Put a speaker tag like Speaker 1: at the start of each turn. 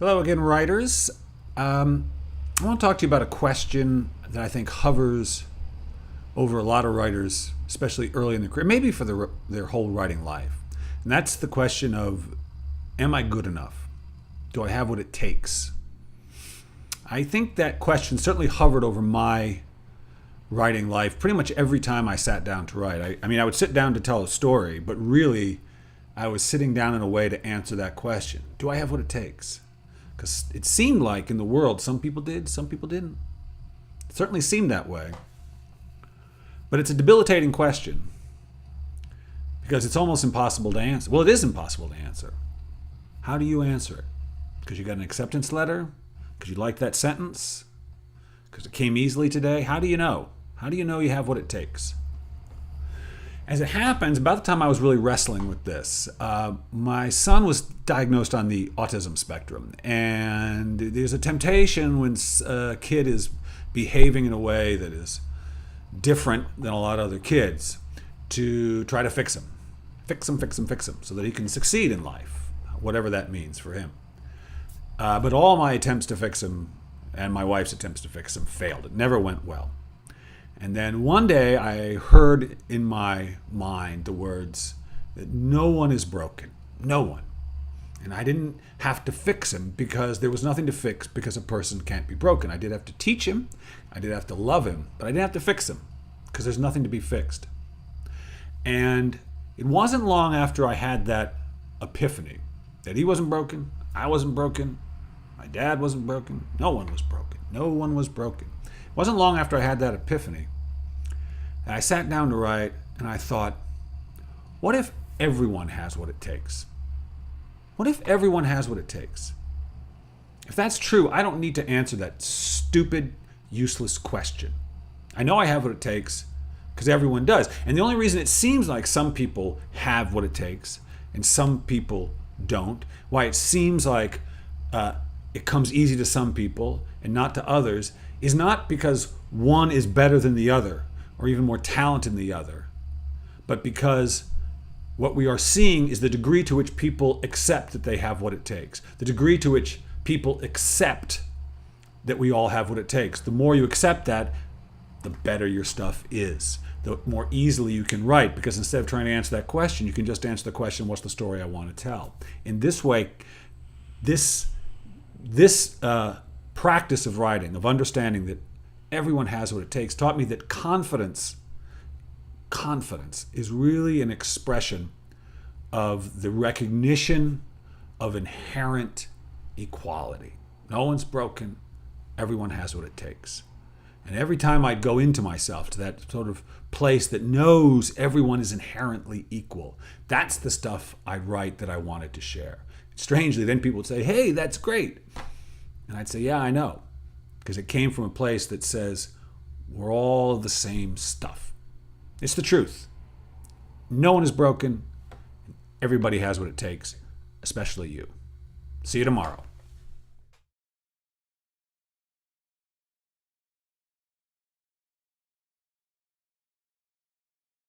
Speaker 1: Hello again, writers. I want to talk to you about a question that I think hovers over a lot of writers, especially early in their career, maybe for their whole writing life. And that's the question of, am I good enough? Do I have what it takes? I think that question certainly hovered over my writing life pretty much every time I sat down to write. I would sit down to tell a story, but really I was sitting down in a way to answer that question. Do I have what it takes? Because it seemed like in the world, some people did, some people didn't. It certainly seemed that way. But it's a debilitating question because it's almost impossible to answer. Well, it is impossible to answer. How do you answer it? Because you got an acceptance letter? Because you like that sentence? Because it came easily today? How do you know? How do you know you have what it takes? As it happens, about the time I was really wrestling with this, my son was diagnosed on the autism spectrum. And there's a temptation when a kid is behaving in a way that is different than a lot of other kids to try to fix him. Fix him, so that he can succeed in life, whatever that means for him. But all my attempts to fix him and my wife's attempts to fix him failed. It never went well. And then one day I heard in my mind the words that no one is broken. No one. And I didn't have to fix him because there was nothing to fix because a person can't be broken. I did have to teach him. I did have to love him. But I didn't have to fix him because there's nothing to be fixed. And it wasn't long after I had that epiphany that he wasn't broken. I wasn't broken. My dad wasn't broken. No one was broken. No one was broken. It wasn't long after I had that epiphany that I sat down to write and I thought, what if everyone has what it takes? What if everyone has what it takes? If that's true, I don't need to answer that stupid, useless question. I know I have what it takes because everyone does. And the only reason it seems like some people have what it takes and some people don't, why it seems like it comes easy to some people and not to others, is not because one is better than the other or even more talented than the other, but because what we are seeing is the degree to which people accept that they have what it takes, the degree to which people accept that we all have what it takes. The more you accept that, the better your stuff is, the more easily you can write, because instead of trying to answer that question, you can just answer the question, what's the story I want to tell? In this way, this practice of writing, of understanding that everyone has what it takes, taught me that confidence is really an expression of the recognition of inherent equality. No one's broken. Everyone has what it takes. And every time I'd go into myself to that sort of place that knows everyone is inherently equal, that's the stuff I write that I wanted to share. Strangely, then people would say, hey, that's great. And I'd say, yeah, I know. Because it came from a place that says, we're all the same stuff. It's the truth. No one is broken. Everybody has what it takes, especially you. See you tomorrow.